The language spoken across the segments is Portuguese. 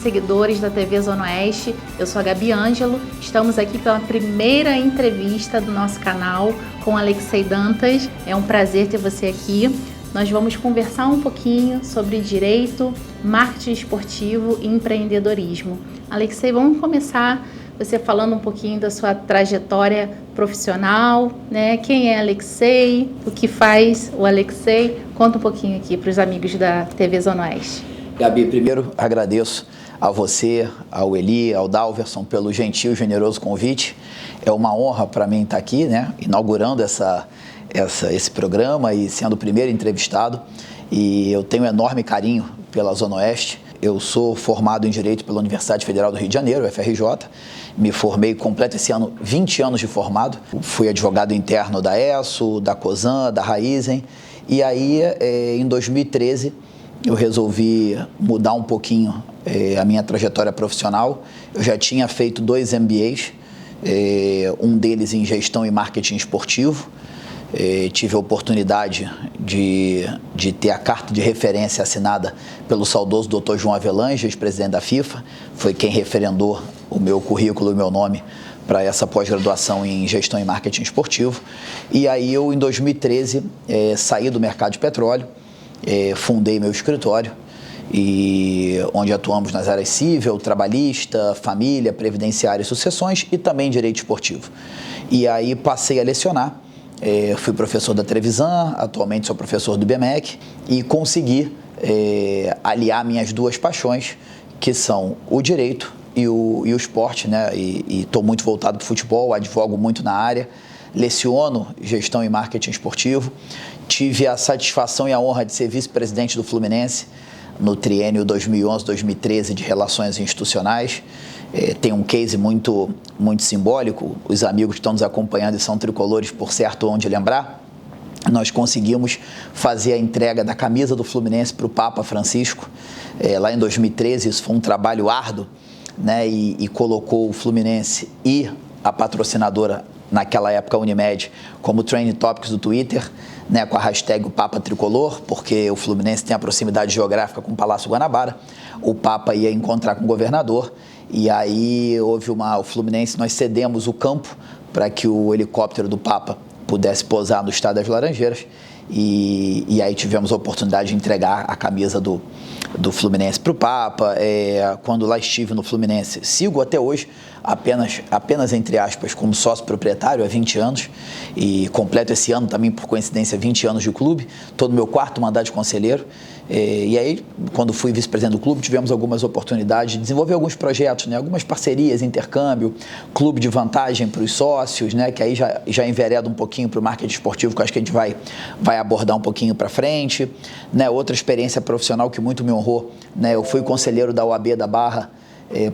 seguidores da TV Zona Oeste. Eu sou a Gabi Ângelo. Estamos aqui pela primeira entrevista do nosso canal com Alexei Dantas. É um prazer ter você aqui. Nós vamos conversar um pouquinho sobre direito, marketing esportivo e empreendedorismo. Alexei, vamos começar você falando um pouquinho da sua trajetória profissional, né? Quem é Alexei? O que faz o Alexei? Conta um pouquinho aqui para os amigos da TV Zona Oeste. Gabi, primeiro agradeço a você, ao Eli, ao Dalverson pelo gentil e generoso convite. É uma honra para mim estar aqui, né? Inaugurando esse programa e sendo o primeiro entrevistado. E eu tenho um enorme carinho pela Zona Oeste. Eu sou formado em Direito pela Universidade Federal do Rio de Janeiro, UFRJ. Me formei, completo esse ano, 20 anos de formado. Fui advogado interno da ESSO, da COSAN, da Raizen. E aí, em 2013, eu resolvi mudar um pouquinho a minha trajetória profissional. Eu já tinha feito 2 MBAs, um deles em Gestão e Marketing Esportivo. Tive a oportunidade de ter a carta de referência assinada pelo saudoso Dr. João Avelange, ex-presidente da FIFA. Foi quem referendou o meu currículo e o meu nome para essa pós-graduação em Gestão e Marketing Esportivo. E aí eu, em 2013, saí do mercado de petróleo, fundei meu escritório, onde atuamos nas áreas civil, trabalhista, família, previdenciária e sucessões e também direito esportivo. E aí passei a lecionar. Fui professor da Trevisan, atualmente sou professor do IBMEC e consegui aliar minhas duas paixões, que são o direito e o esporte, né? E estou muito voltado para o futebol, advogo muito na área, leciono gestão e marketing esportivo. Tive a satisfação e a honra de ser vice-presidente do Fluminense no triênio 2011-2013 de relações institucionais. Tem um case muito simbólico. Os amigos que estão nos acompanhando e são tricolores, por certo, onde lembrar. Nós conseguimos fazer a entrega da camisa do Fluminense para o Papa Francisco, lá em 2013. Isso foi um trabalho árduo, né? E colocou o Fluminense e a patrocinadora, naquela época, a Unimed, como trending topics do Twitter, né, com a hashtag o Papa Tricolor, porque o Fluminense tem a proximidade geográfica com o Palácio Guanabara. O Papa ia encontrar com o governador. E aí houve o Fluminense, nós cedemos o campo para que o helicóptero do Papa pudesse pousar no Estádio das Laranjeiras e aí tivemos a oportunidade de entregar a camisa do Fluminense para o Papa. Quando lá estive no Fluminense, sigo até hoje apenas entre aspas, como sócio proprietário há 20 anos e completo esse ano também, por coincidência, 20 anos de clube, estou no meu 4º mandato de conselheiro. E aí, quando fui vice-presidente do clube, tivemos algumas oportunidades de desenvolver alguns projetos, né? Algumas parcerias, intercâmbio, clube de vantagem para os sócios, né? Que aí já envereda um pouquinho para o marketing esportivo, que eu acho que a gente vai abordar um pouquinho para frente, né? Outra experiência profissional que muito me honrou, né? Eu fui conselheiro da OAB da Barra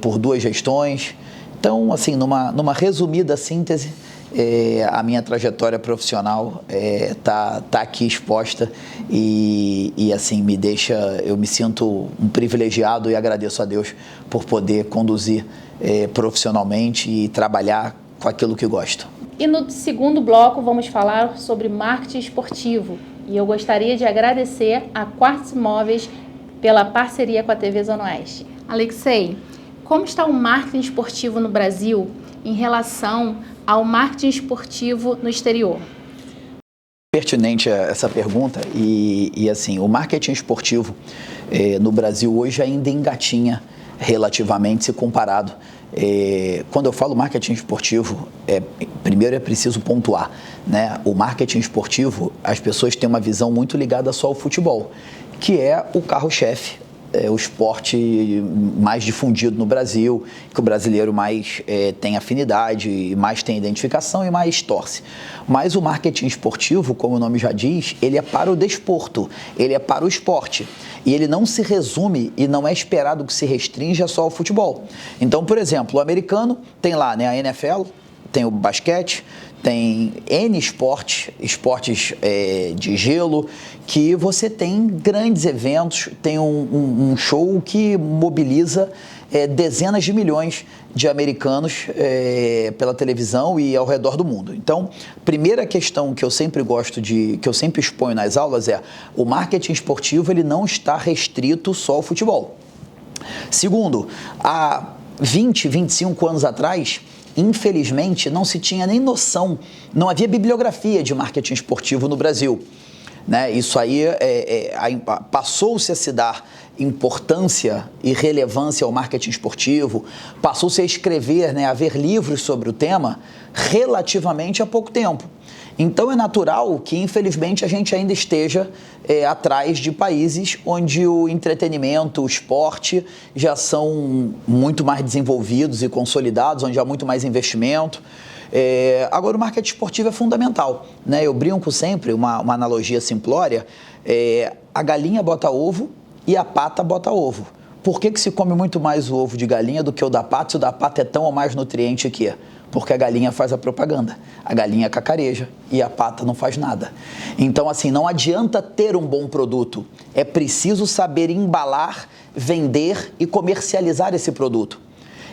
por 2 gestões. Então, assim, numa resumida síntese, a minha trajetória profissional tá aqui exposta e assim, eu me sinto um privilegiado e agradeço a Deus por poder conduzir profissionalmente e trabalhar com aquilo que gosto. E no segundo bloco vamos falar sobre marketing esportivo e eu gostaria de agradecer a Quartz Imóveis pela parceria com a TV Zona Oeste. Alexei, como está o marketing esportivo no Brasil em relação ao marketing esportivo no exterior? Pertinente essa pergunta e assim, o marketing esportivo no Brasil hoje ainda engatinha relativamente se comparado. Quando eu falo marketing esportivo, primeiro é preciso pontuar, né? O marketing esportivo, as pessoas têm uma visão muito ligada só ao futebol, que é o carro-chefe, o esporte mais difundido no Brasil, que o brasileiro mais tem afinidade, mais tem identificação e mais torce. Mas o marketing esportivo, como o nome já diz, ele é para o desporto, ele é para o esporte. E ele não se resume e não é esperado que se restrinja só ao futebol. Então, por exemplo, o americano tem lá, né, a NFL, tem o basquete, tem N esportes de gelo, que você tem grandes eventos, tem um show que mobiliza dezenas de milhões de americanos pela televisão e ao redor do mundo. Então, primeira questão que eu sempre que eu sempre exponho nas aulas o marketing esportivo, ele não está restrito só ao futebol. Segundo, há 20, 25 anos atrás, infelizmente, não se tinha nem noção, não havia bibliografia de marketing esportivo no Brasil. Né? Isso aí passou-se a se dar importância e relevância ao marketing esportivo, passou-se a escrever, né, a ver livros sobre o tema relativamente há pouco tempo. Então é natural que, infelizmente, a gente ainda esteja atrás de países onde o entretenimento, o esporte já são muito mais desenvolvidos e consolidados, onde há muito mais investimento. Agora, o marketing esportivo é fundamental. Né? Eu brinco sempre, uma analogia simplória, a galinha bota ovo e a pata bota ovo. Por que se come muito mais o ovo de galinha do que o da pata, se o da pata é tão ou mais nutriente que é? Porque a galinha faz a propaganda, a galinha cacareja e a pata não faz nada. Então, assim, não adianta ter um bom produto, é preciso saber embalar, vender e comercializar esse produto.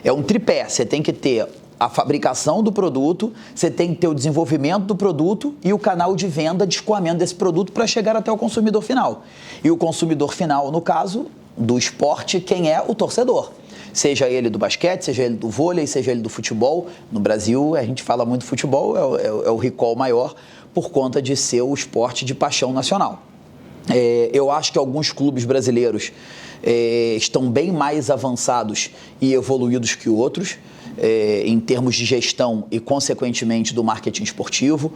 É um tripé, você tem que ter a fabricação do produto, você tem que ter o desenvolvimento do produto e o canal de venda de escoamento desse produto para chegar até o consumidor final. E o consumidor final, no caso do esporte, quem é? O torcedor. Seja ele do basquete, seja ele do vôlei, seja ele do futebol. No Brasil, a gente fala muito de futebol, é o recall maior por conta de ser o esporte de paixão nacional. Eu acho que alguns clubes brasileiros estão bem mais avançados e evoluídos que outros, em termos de gestão e, consequentemente, do marketing esportivo.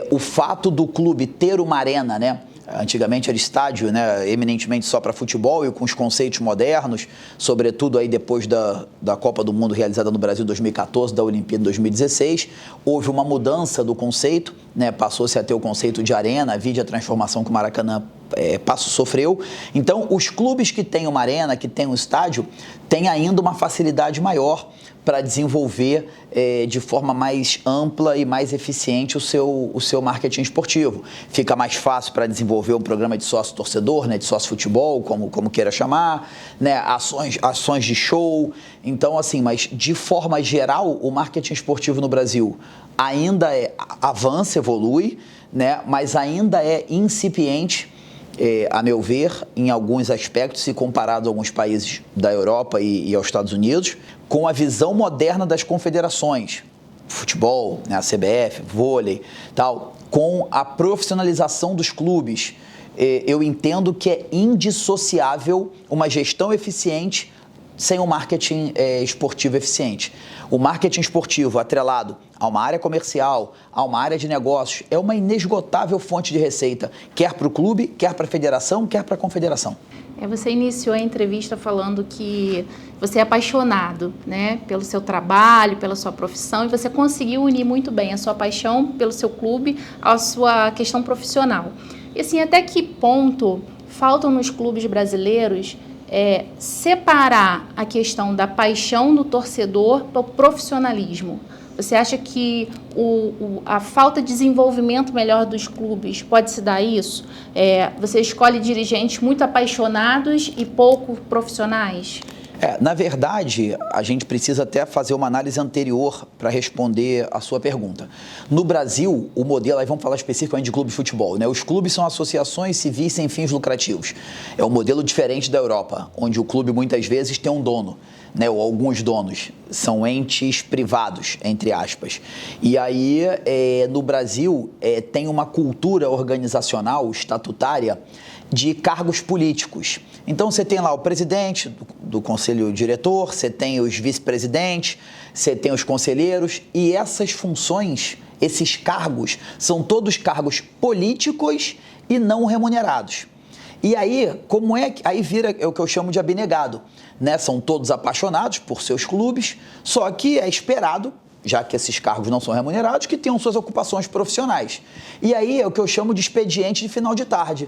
O fato do clube ter uma arena, né? Antigamente era estádio, né, eminentemente só para futebol e com os conceitos modernos, sobretudo aí depois da Copa do Mundo realizada no Brasil em 2014, da Olimpíada em 2016, houve uma mudança do conceito, né, passou-se a ter o conceito de arena, vide a transformação que o Maracanã sofreu. Então, os clubes que têm uma arena, que têm um estádio, têm ainda uma facilidade maior para desenvolver de forma mais ampla e mais eficiente o seu marketing esportivo. Fica mais fácil para desenvolver um programa de sócio-torcedor, né, de sócio-futebol, como queira chamar, né, ações de show. Então, assim, mas de forma geral, o marketing esportivo no Brasil ainda avança, evolui, né, mas ainda é incipiente, a meu ver, em alguns aspectos, se comparado a alguns países da Europa e aos Estados Unidos, com a visão moderna das confederações, futebol, né, a CBF, vôlei, tal, com a profissionalização dos clubes. Eu entendo que é indissociável uma gestão eficiente sem um marketing esportivo eficiente. O marketing esportivo atrelado a uma área comercial, a uma área de negócios, é uma inesgotável fonte de receita, quer para o clube, quer para a federação, quer para a confederação. Você iniciou a entrevista falando que você é apaixonado, né, pelo seu trabalho, pela sua profissão, e você conseguiu unir muito bem a sua paixão pelo seu clube à sua questão profissional. E assim, até que ponto faltam nos clubes brasileiros separar a questão da paixão do torcedor do profissionalismo? Você acha que a falta de desenvolvimento melhor dos clubes pode se dar isso? Você escolhe dirigentes muito apaixonados e pouco profissionais? Na verdade, a gente precisa até fazer uma análise anterior para responder a sua pergunta. No Brasil, o modelo, aí vamos falar especificamente de clube de futebol, né? Os clubes são associações civis sem fins lucrativos. É um modelo diferente da Europa, onde o clube muitas vezes tem um dono, né? Ou alguns donos, são entes privados, entre aspas. E aí, no Brasil, tem uma cultura organizacional, estatutária, de cargos políticos. Então, você tem lá o presidente do conselho diretor, você tem os vice-presidentes, você tem os conselheiros, e essas funções, esses cargos, são todos cargos políticos e não remunerados. E aí, aí vira o que eu chamo de abnegado, né? São todos apaixonados por seus clubes, só que é esperado, já que esses cargos não são remunerados, que tenham suas ocupações profissionais. E aí é o que eu chamo de expediente de final de tarde.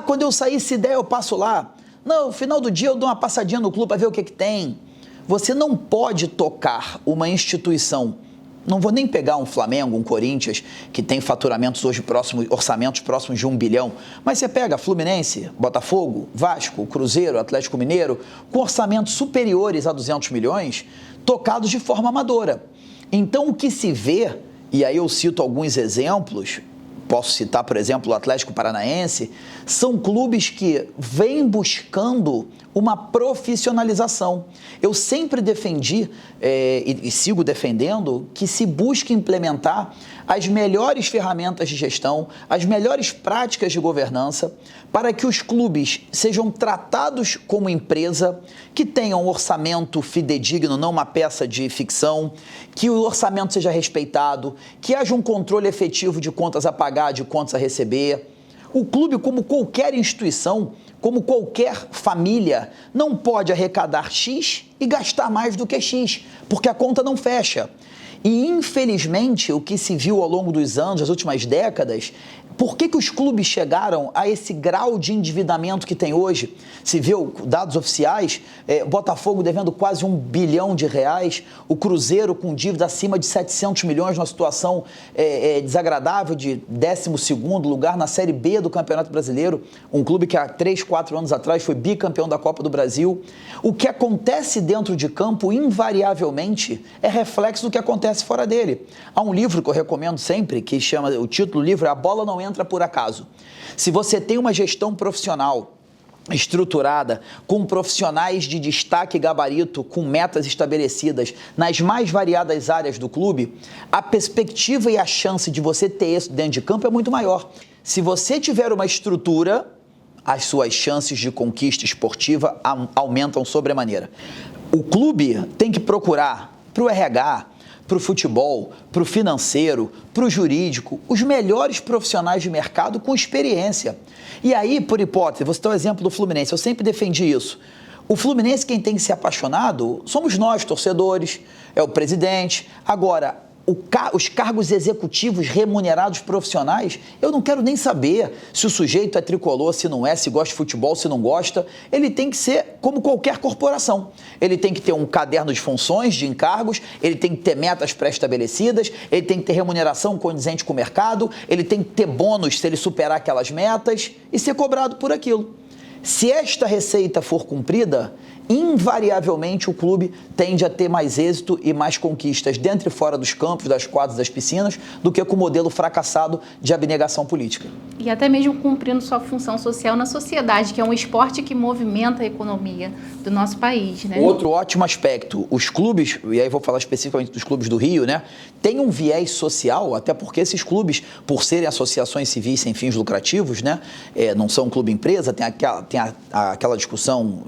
Quando eu sair, se der, eu passo lá. Não, no final do dia eu dou uma passadinha no clube para ver o que tem. Você não pode tocar uma instituição. Não vou nem pegar um Flamengo, um Corinthians, que tem faturamentos hoje orçamentos próximos de 1 bilhão, mas você pega Fluminense, Botafogo, Vasco, Cruzeiro, Atlético Mineiro, com orçamentos superiores a 200 milhões, tocados de forma amadora. Então, o que se vê, e aí eu cito alguns exemplos, posso citar, por exemplo, o Atlético Paranaense, são clubes que vêm buscando uma profissionalização. Eu sempre defendi e sigo defendendo que se busque implementar as melhores ferramentas de gestão, as melhores práticas de governança, para que os clubes sejam tratados como empresa, que tenham um orçamento fidedigno, não uma peça de ficção, que o orçamento seja respeitado, que haja um controle efetivo de contas a pagar, de contas a receber. O clube, como qualquer instituição, como qualquer família, não pode arrecadar X e gastar mais do que X, porque a conta não fecha. E, infelizmente, o que se viu ao longo dos anos, das últimas décadas, por que os clubes chegaram a esse grau de endividamento que tem hoje? Se vê dados oficiais, Botafogo devendo quase R$1 bilhão, o Cruzeiro com dívida acima de 700 milhões, numa situação desagradável de 12º lugar na Série B do Campeonato Brasileiro, um clube que há 3, 4 anos atrás foi bicampeão da Copa do Brasil. O que acontece dentro de campo, invariavelmente, é reflexo do que acontece fora dele. Há um livro que eu recomendo sempre, que chama, o título do livro é A Bola Não Entra por Acaso. Se você tem uma gestão profissional estruturada, com profissionais de destaque e gabarito, com metas estabelecidas nas mais variadas áreas do clube, a perspectiva e a chance de você ter isso dentro de campo é muito maior. Se você tiver uma estrutura, as suas chances de conquista esportiva aumentam sobremaneira. O clube tem que procurar para o RH, para o futebol, para o financeiro, para o jurídico, os melhores profissionais de mercado com experiência. E aí, por hipótese, vou citar o exemplo do Fluminense, eu sempre defendi isso. O Fluminense, quem tem que ser apaixonado, somos nós, torcedores, é o presidente. Agora, os cargos executivos remunerados profissionais, eu não quero nem saber se o sujeito é tricolor, se não é, se gosta de futebol, se não gosta. Ele tem que ser como qualquer corporação. Ele tem que ter um caderno de funções, de encargos, ele tem que ter metas pré-estabelecidas, ele tem que ter remuneração condizente com o mercado, ele tem que ter bônus se ele superar aquelas metas e ser cobrado por aquilo. Se esta receita for cumprida, invariavelmente o clube tende a ter mais êxito e mais conquistas dentro e fora dos campos, das quadras, das piscinas, do que com o modelo fracassado de abnegação política. E até mesmo cumprindo sua função social na sociedade, que é um esporte que movimenta a economia do nosso país, né? Outro ótimo aspecto, os clubes, e aí vou falar especificamente dos clubes do Rio, né, tem um viés social, até porque esses clubes, por serem associações civis sem fins lucrativos, né, não são clube-empresa, tem aquela discussão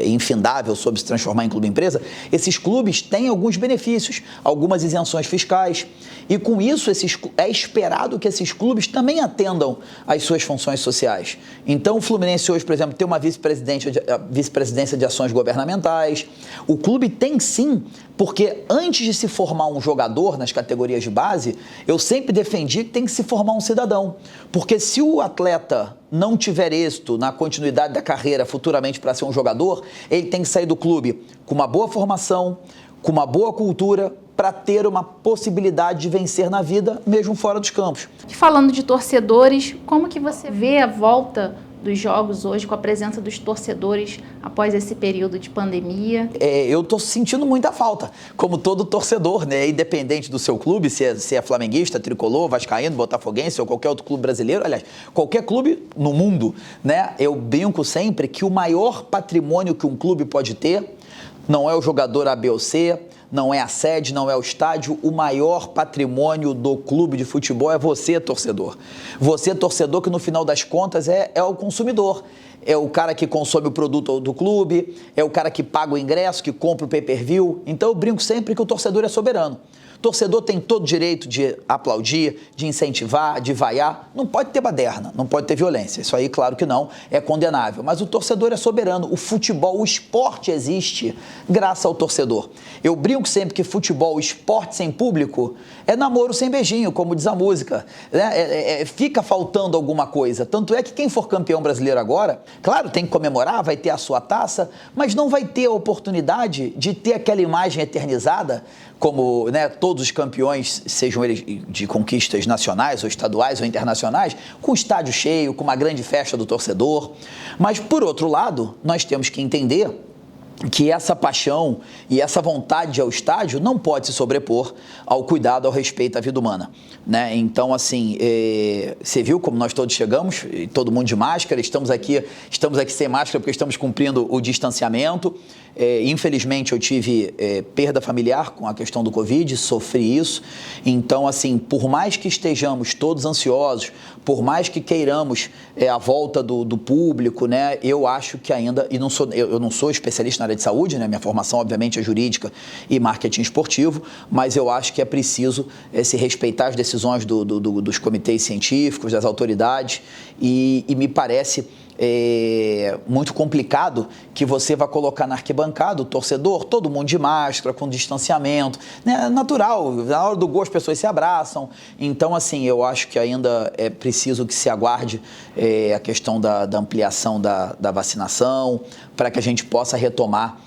infindável sobre se transformar em clube-empresa. Esses clubes têm alguns benefícios, algumas isenções fiscais, e com isso é esperado que esses clubes também atendam às suas funções sociais. Então o Fluminense hoje, por exemplo, tem uma vice-presidência de ações governamentais. O clube tem sim, porque antes de se formar um jogador nas categorias de base, eu sempre defendi que tem que se formar um cidadão, porque se o atleta não tiver êxito na continuidade da carreira futuramente para ser um jogador, ele tem que sair do clube com uma boa formação, com uma boa cultura, para ter uma possibilidade de vencer na vida, mesmo fora dos campos. Falando de torcedores, como que você vê a volta dos jogos hoje com a presença dos torcedores após esse período de pandemia? Eu estou sentindo muita falta, como todo torcedor, né? Independente do seu clube, se é flamenguista, tricolor, vascaíno, botafoguense ou qualquer outro clube brasileiro, aliás, qualquer clube no mundo, né? Eu brinco sempre que o maior patrimônio que um clube pode ter não é o jogador A, B ou C, não é a sede, não é o estádio. O maior patrimônio do clube de futebol é você, torcedor. Você, torcedor, que no final das contas é o consumidor. É o cara que consome o produto do clube, é o cara que paga o ingresso, que compra o pay-per-view. Então eu brinco sempre que o torcedor é soberano. O torcedor tem todo o direito de aplaudir, de incentivar, de vaiar. Não pode ter baderna, não pode ter violência. Isso aí, claro que não, é condenável. Mas o torcedor é soberano. O futebol, o esporte existe graças ao torcedor. Eu brinco sempre que futebol, esporte sem público, é namoro sem beijinho, como diz a música. Fica faltando alguma coisa. Tanto é que quem for campeão brasileiro agora, claro, tem que comemorar, vai ter a sua taça, mas não vai ter a oportunidade de ter aquela imagem eternizada, como, né, todos os campeões, sejam eles de conquistas nacionais ou estaduais ou internacionais, com o estádio cheio, com uma grande festa do torcedor. Mas, por outro lado, nós temos que entender que essa paixão e essa vontade ao estádio não pode se sobrepor ao cuidado, ao respeito à vida humana, né? Então, assim, você viu como nós todos chegamos, todo mundo de máscara, estamos aqui sem máscara porque estamos cumprindo o distanciamento. Infelizmente, eu tive perda familiar com a questão do Covid, sofri isso. Então, assim, por mais que estejamos todos ansiosos, por mais que queiramos a volta do público, né? Eu acho que ainda, e eu não sou especialista na área de saúde, né? Minha formação, obviamente, é jurídica e marketing esportivo, mas eu acho que é preciso se respeitar as decisões dos comitês científicos, das autoridades, e me parece muito complicado que você vá colocar na arquibancada o torcedor, todo mundo de máscara, com distanciamento, né? Natural, na hora do gol as pessoas se abraçam. Então, assim, eu acho que ainda é preciso que se aguarde a questão da ampliação da vacinação, para que a gente possa retomar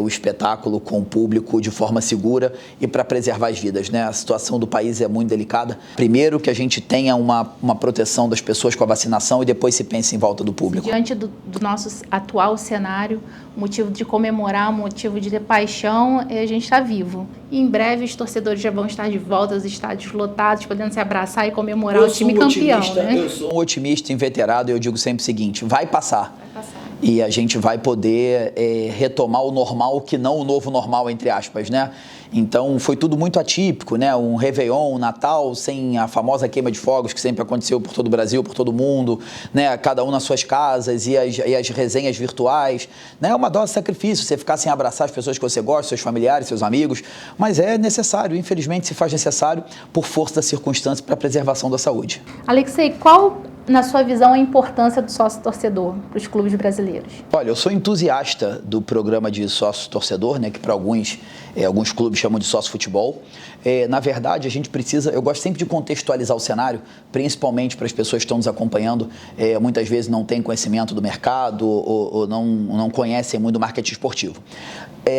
o espetáculo com o público de forma segura e para preservar as vidas, né? A situação do país é muito delicada. Primeiro que a gente tenha uma proteção das pessoas com a vacinação e depois se pense em volta do público. Diante do nosso atual cenário, motivo de comemorar, motivo de ter paixão, a gente está vivo. E em breve os torcedores já vão estar de volta aos estádios lotados, podendo se abraçar e comemorar o time campeão, né? Eu sou um otimista inveterado e eu digo sempre o seguinte, vai passar. E a gente vai poder retomar o normal, que não o novo normal, entre aspas, né? Então, foi tudo muito atípico, né? Um Réveillon, um Natal, sem a famosa queima de fogos que sempre aconteceu por todo o Brasil, por todo mundo, né? Cada um nas suas casas e as resenhas virtuais, né? É uma dose de sacrifício, você ficar sem abraçar as pessoas que você gosta, seus familiares, seus amigos, mas é necessário, infelizmente se faz necessário por força da circunstância para a preservação da saúde. Alexei, qual, na sua visão, a importância do sócio-torcedor para os clubes brasileiros? Olha, eu sou entusiasta do programa de sócio-torcedor, né, que para alguns clubes chamam de sócio-futebol. Na verdade, a gente precisa, eu gosto sempre de contextualizar o cenário, principalmente para as pessoas que estão nos acompanhando, muitas vezes não têm conhecimento do mercado ou não conhecem muito do marketing esportivo.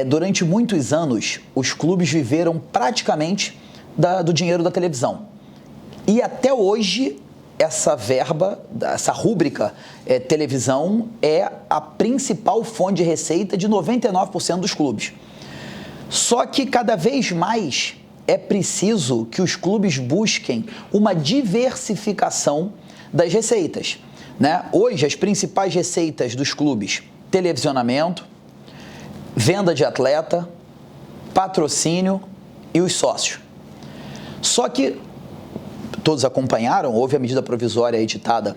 Durante muitos anos, os clubes viveram praticamente do dinheiro da televisão. E até hoje, essa verba, essa rúbrica televisão é a principal fonte de receita de 99% dos clubes. Só que cada vez mais é preciso que os clubes busquem uma diversificação das receitas, né? Hoje, as principais receitas dos clubes, televisionamento, venda de atleta, patrocínio e os sócios. Só que todos acompanharam, houve a medida provisória editada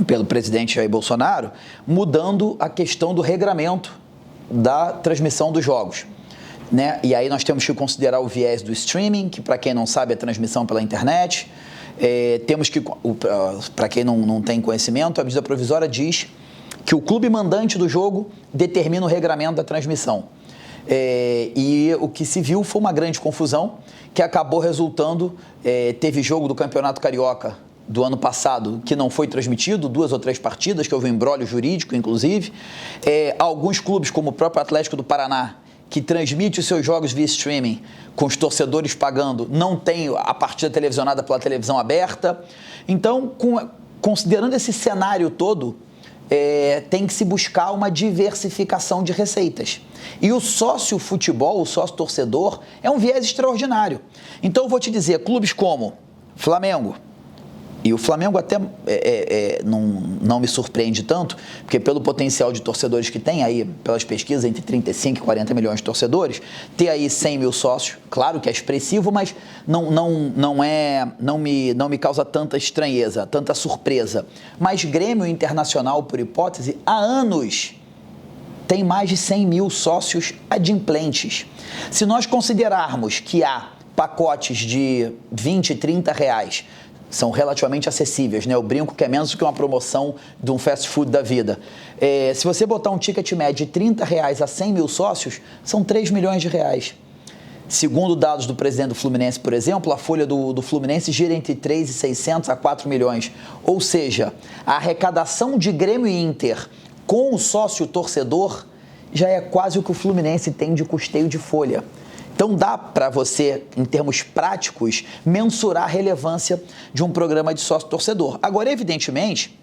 pelo presidente Jair Bolsonaro, mudando a questão do regramento da transmissão dos jogos, né? E aí nós temos que considerar o viés do streaming, que para quem não sabe é transmissão pela internet. Temos que, para quem não tem conhecimento, a medida provisória diz que o clube mandante do jogo determina o regramento da transmissão. E o que se viu foi uma grande confusão, que acabou resultando, teve jogo do Campeonato Carioca do ano passado que não foi transmitido, 2 ou 3 partidas, que houve um imbróglio jurídico, inclusive. Alguns clubes, como o próprio Atlético do Paraná, que transmite os seus jogos via streaming, com os torcedores pagando, não tem a partida televisionada pela televisão aberta. Então, considerando esse cenário todo, tem que se buscar uma diversificação de receitas. E o sócio futebol, o sócio torcedor, é um viés extraordinário. Então eu vou te dizer, clubes como Flamengo, e o Flamengo até não me surpreende tanto, porque pelo potencial de torcedores que tem aí, pelas pesquisas, entre 35 e 40 milhões de torcedores, ter aí 100 mil sócios, claro que é expressivo, mas não me causa tanta estranheza, tanta surpresa. Mas Grêmio Internacional, por hipótese, há anos tem mais de 100 mil sócios adimplentes. Se nós considerarmos que há pacotes de 20, 30 reais, são relativamente acessíveis, né? Eu brinco que é menos do que uma promoção de um fast food da vida. Se você botar um ticket médio de 30 reais a 100 mil sócios, são 3 milhões de reais. Segundo dados do presidente do Fluminense, por exemplo, a folha do Fluminense gira entre 3.600 a 4 milhões. Ou seja, a arrecadação de Grêmio e Inter com o sócio torcedor já é quase o que o Fluminense tem de custeio de folha. Então dá para você, em termos práticos, mensurar a relevância de um programa de sócio-torcedor. Agora, evidentemente,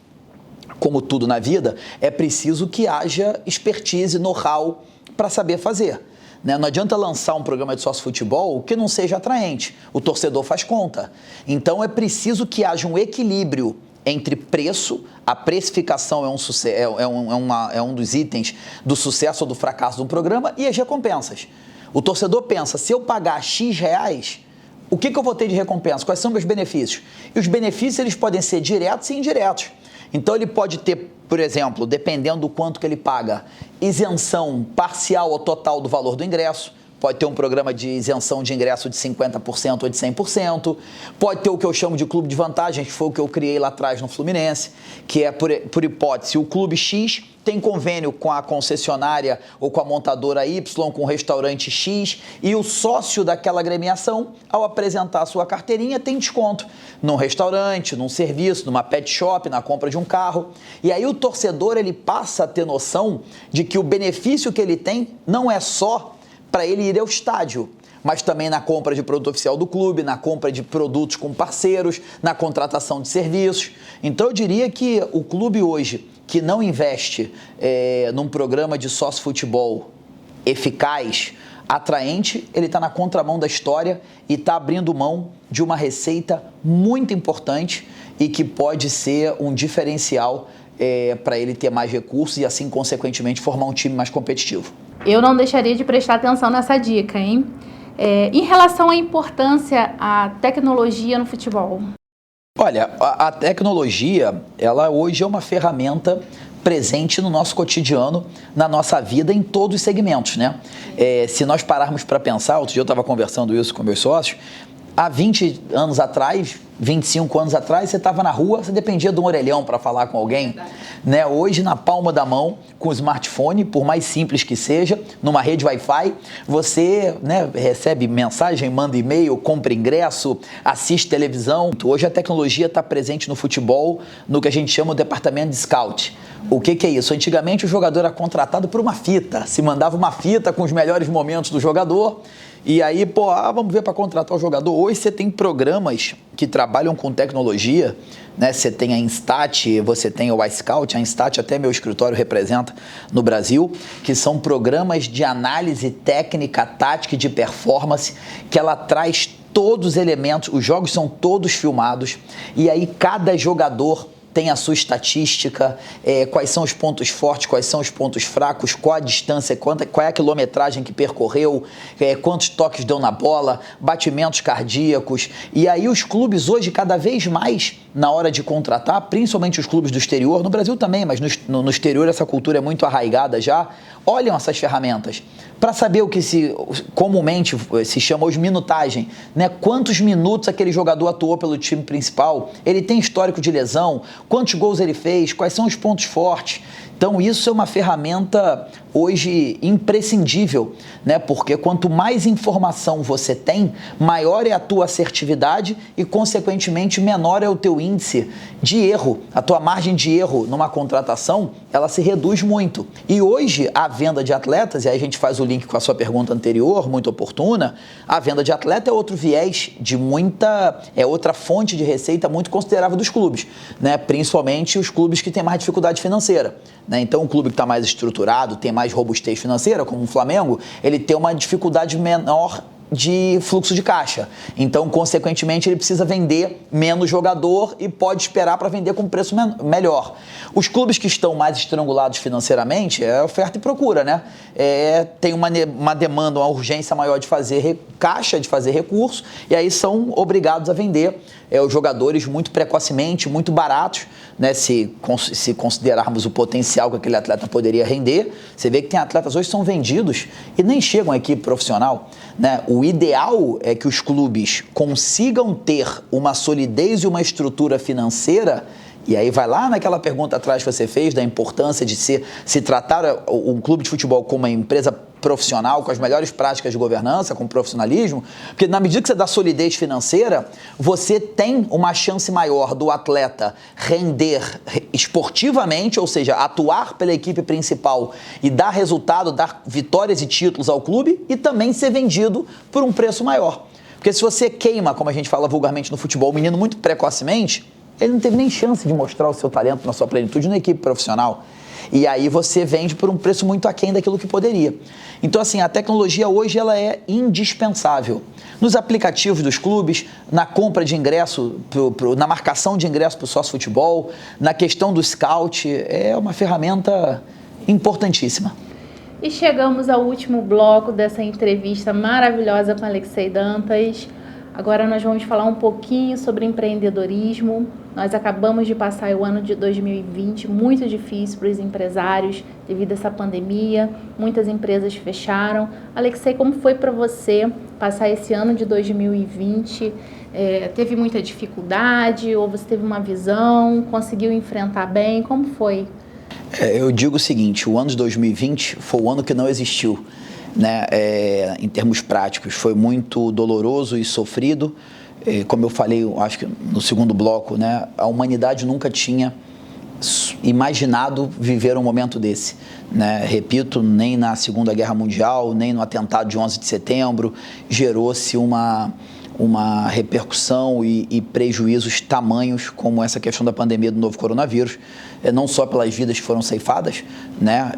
como tudo na vida, é preciso que haja expertise, know-how para saber fazer. Não adianta lançar um programa de sócio-futebol que não seja atraente. O torcedor faz conta. Então é preciso que haja um equilíbrio entre preço, a precificação é um dos itens do sucesso ou do fracasso de um programa, e as recompensas. O torcedor pensa, se eu pagar X reais, o que eu vou ter de recompensa? Quais são meus benefícios? E os benefícios eles podem ser diretos e indiretos. Então ele pode ter, por exemplo, dependendo do quanto que ele paga, isenção parcial ou total do valor do ingresso. Pode ter um programa de isenção de ingresso de 50% ou de 100%. Pode ter o que eu chamo de clube de vantagens, que foi o que eu criei lá atrás no Fluminense, que é, por hipótese, o clube X tem convênio com a concessionária ou com a montadora Y, com o restaurante X, e o sócio daquela agremiação, ao apresentar a sua carteirinha, tem desconto num restaurante, num serviço, numa pet shop, na compra de um carro. E aí o torcedor ele passa a ter noção de que o benefício que ele tem não é só para ele ir ao estádio, mas também na compra de produto oficial do clube, na compra de produtos com parceiros, na contratação de serviços. Então eu diria que o clube hoje que não investe num programa de sócio-futebol eficaz, atraente, ele está na contramão da história e está abrindo mão de uma receita muito importante e que pode ser um diferencial para ele ter mais recursos e assim, consequentemente, formar um time mais competitivo. Eu não deixaria de prestar atenção nessa dica, hein? Em relação à importância à tecnologia no futebol. Olha, a tecnologia, ela hoje é uma ferramenta presente no nosso cotidiano, na nossa vida, em todos os segmentos, né? Se nós pararmos para pensar, outro dia eu estava conversando isso com meus sócios, há 20 anos atrás, 25 anos atrás, você estava na rua, você dependia de um orelhão para falar com alguém, né? Hoje, na palma da mão, com o smartphone, por mais simples que seja, numa rede Wi-Fi, você, né, recebe mensagem, manda e-mail, compra ingresso, assiste televisão. Hoje a tecnologia está presente no futebol, no que a gente chama de departamento de scout. O que é isso? Antigamente o jogador era contratado por uma fita, se mandava uma fita com os melhores momentos do jogador, e aí, vamos ver para contratar o jogador. Hoje você tem programas que trabalham com tecnologia, né? Você tem a Instat, você tem o iScout, a Instat até meu escritório representa no Brasil, que são programas de análise técnica, tática e de performance, que ela traz todos os elementos, os jogos são todos filmados, e aí cada jogador tem a sua estatística, quais são os pontos fortes, quais são os pontos fracos, qual a distância, qual é a quilometragem que percorreu, quantos toques deu na bola, batimentos cardíacos. E aí os clubes hoje, cada vez mais, na hora de contratar, principalmente os clubes do exterior, no Brasil também, mas no exterior essa cultura é muito arraigada já, olham essas ferramentas para saber o que comumente se chama hoje minutagem, né? Quantos minutos aquele jogador atuou pelo time principal, ele tem histórico de lesão, quantos gols ele fez, quais são os pontos fortes. Então isso é uma ferramenta hoje imprescindível, né? Porque quanto mais informação você tem, maior é a tua assertividade e, consequentemente, menor é o teu índice de erro. A tua margem de erro numa contratação, ela se reduz muito. E hoje, a venda de atletas, e aí a gente faz o link com a sua pergunta anterior, muito oportuna, a venda de atleta é outro viés de outra fonte de receita muito considerável dos clubes, né? Principalmente os clubes que têm mais dificuldade financeira, né? Então, um clube que está mais estruturado, tem mais robustez financeira, como o Flamengo, ele tem uma dificuldade menor de fluxo de caixa. Então, consequentemente, ele precisa vender menos jogador e pode esperar para vender com preço melhor. Os clubes que estão mais estrangulados financeiramente, é oferta e procura, né? Tem uma demanda, uma urgência maior de fazer caixa, de fazer recurso, e aí são obrigados a vender os jogadores muito precocemente, muito baratos, né? Se considerarmos o potencial que aquele atleta poderia render, você vê que tem atletas hoje que são vendidos e nem chegam à equipe profissional, né? O ideal é que os clubes consigam ter uma solidez e uma estrutura financeira. E aí vai lá naquela pergunta atrás que você fez da importância de se tratar um clube de futebol como uma empresa profissional, com as melhores práticas de governança, com profissionalismo, porque na medida que você dá solidez financeira, você tem uma chance maior do atleta render esportivamente, ou seja, atuar pela equipe principal e dar resultado, dar vitórias e títulos ao clube e também ser vendido por um preço maior. Porque se você queima, como a gente fala vulgarmente no futebol, o menino muito precocemente, Ele não teve nem chance de mostrar o seu talento na sua plenitude na equipe profissional. E aí você vende por um preço muito aquém daquilo que poderia. Então, assim, a tecnologia hoje ela é indispensável. Nos aplicativos dos clubes, na compra de ingresso, na marcação de ingresso para o sócio futebol, na questão do scout, é uma ferramenta importantíssima. E chegamos ao último bloco dessa entrevista maravilhosa com Alexei Dantas. Agora nós vamos falar um pouquinho sobre empreendedorismo. Nós acabamos de passar o ano de 2020 muito difícil para os empresários devido a essa pandemia. Muitas empresas fecharam. Alexei, como foi para você passar esse ano de 2020? Teve muita dificuldade ou você teve uma visão? Conseguiu enfrentar bem? Como foi? Eu digo o seguinte, o ano de 2020 foi o ano que não existiu. Né, em termos práticos, foi muito doloroso e sofrido. Como eu falei, acho que no segundo bloco, né, a humanidade nunca tinha imaginado viver um momento desse. Né? Repito, nem na Segunda Guerra Mundial, nem no atentado de 11 de setembro, gerou-se uma repercussão e prejuízos tamanhos como essa questão da pandemia do novo coronavírus, não só pelas vidas que foram ceifadas, né?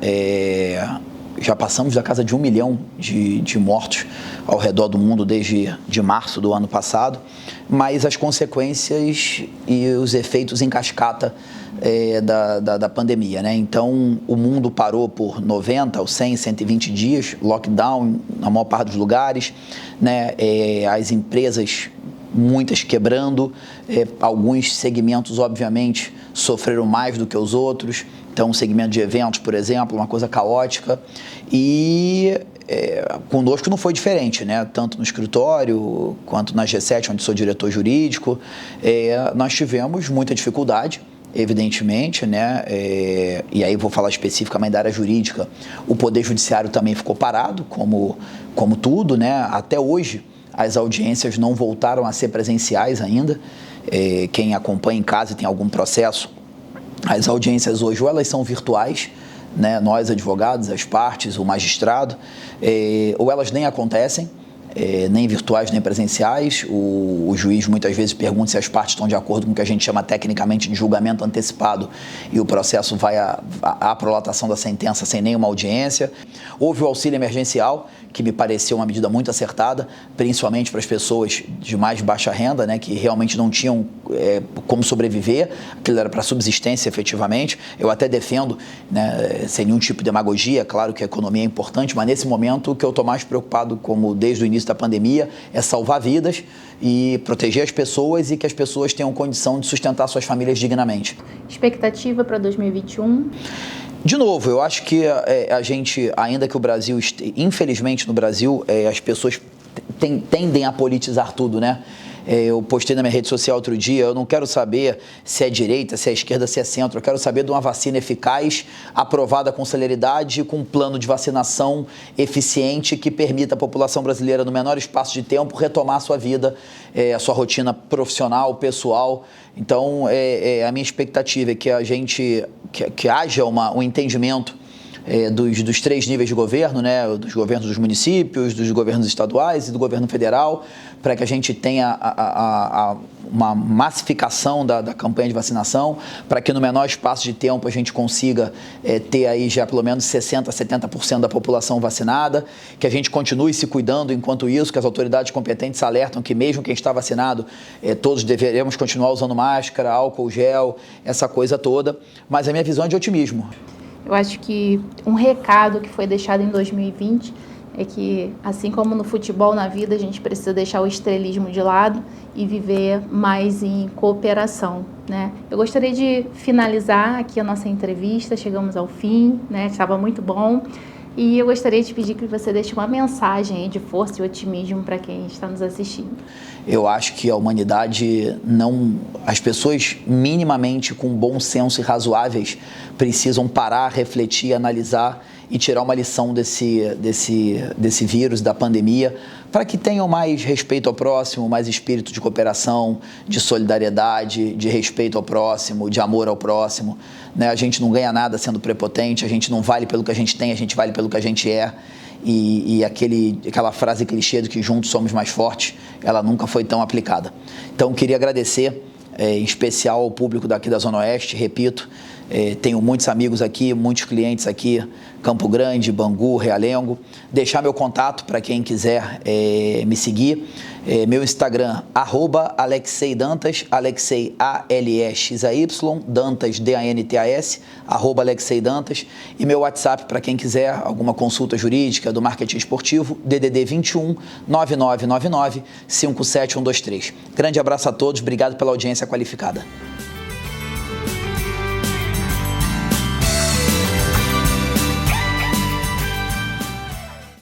Já passamos da casa de 1 milhão de mortos ao redor do mundo desde março do ano passado, mas as consequências e os efeitos em cascata da pandemia, né? Então, o mundo parou por 90 ou 100, 120 dias, lockdown na maior parte dos lugares, né? As empresas, muitas quebrando, alguns segmentos, obviamente, sofreram mais do que os outros. Então, o segmento de eventos, por exemplo, uma coisa caótica. E conosco não foi diferente, né? Tanto no escritório quanto na G7, onde sou diretor jurídico, nós tivemos muita dificuldade, evidentemente, né? E aí vou falar especificamente da área jurídica. O Poder Judiciário também ficou parado, como tudo, né? Até hoje, as audiências não voltaram a ser presenciais ainda. Quem acompanha em casa e tem algum processo, as audiências hoje ou elas são virtuais, né? Nós advogados, as partes, o magistrado, ou elas nem acontecem, nem virtuais nem presenciais. O juiz muitas vezes pergunta se as partes estão de acordo com o que a gente chama tecnicamente de julgamento antecipado e o processo vai à prolatação da sentença sem nenhuma audiência. Houve o auxílio emergencial, que me pareceu uma medida muito acertada, principalmente para as pessoas de mais baixa renda, né, que realmente não tinham como sobreviver, aquilo era para subsistência efetivamente. Eu até defendo, né, sem nenhum tipo de demagogia, claro que a economia é importante, mas nesse momento o que eu estou mais preocupado, como desde o início da pandemia, é salvar vidas e proteger as pessoas e que as pessoas tenham condição de sustentar suas famílias dignamente. Expectativa para 2021? De novo, eu acho que a gente, ainda que o Brasil, infelizmente no Brasil, as pessoas tendem a politizar tudo, né? Eu postei na minha rede social outro dia, eu não quero saber se é direita, se é esquerda, se é centro, eu quero saber de uma vacina eficaz, aprovada com celeridade, com um plano de vacinação eficiente que permita a população brasileira, no menor espaço de tempo, retomar a sua vida, a sua rotina profissional, pessoal. Então, a minha expectativa é que a gente, que haja um entendimento dos 3 níveis de governo, né, dos governos dos municípios, dos governos estaduais e do governo federal, para que a gente tenha uma massificação da campanha de vacinação, para que no menor espaço de tempo a gente consiga ter aí já pelo menos 60%, 70% da população vacinada, que a gente continue se cuidando enquanto isso, que as autoridades competentes alertam que mesmo quem está vacinado, todos deveremos continuar usando máscara, álcool gel, essa coisa toda, mas a minha visão é de otimismo. Eu acho que um recado que foi deixado em 2020 é que, assim como no futebol, na vida, a gente precisa deixar o estrelismo de lado e viver mais em cooperação, né? Eu gostaria de finalizar aqui a nossa entrevista, chegamos ao fim, né? Estava muito bom. E eu gostaria de pedir que você deixe uma mensagem de força e otimismo para quem está nos assistindo. Eu acho que a humanidade as pessoas minimamente com bom senso e razoáveis precisam parar, refletir, analisar e tirar uma lição desse vírus, da pandemia, para que tenham mais respeito ao próximo, mais espírito de cooperação, de solidariedade, de respeito ao próximo, de amor ao próximo. Né? A gente não ganha nada sendo prepotente, a gente não vale pelo que a gente tem, a gente vale pelo que a gente é. E aquela frase clichê de que juntos somos mais fortes, ela nunca foi tão aplicada. Então, queria agradecer em especial ao público daqui da Zona Oeste, repito, tenho muitos amigos aqui, muitos clientes aqui, Campo Grande, Bangu, Realengo. Deixar meu contato para quem quiser me seguir. Meu Instagram, @AlexeiDantas, Alexei, ALEXAY, Dantas, DANTAS, @AlexeiDantas. E meu WhatsApp para quem quiser alguma consulta jurídica do marketing esportivo, DDD 21 9999 57123. Grande abraço a todos, obrigado pela audiência qualificada.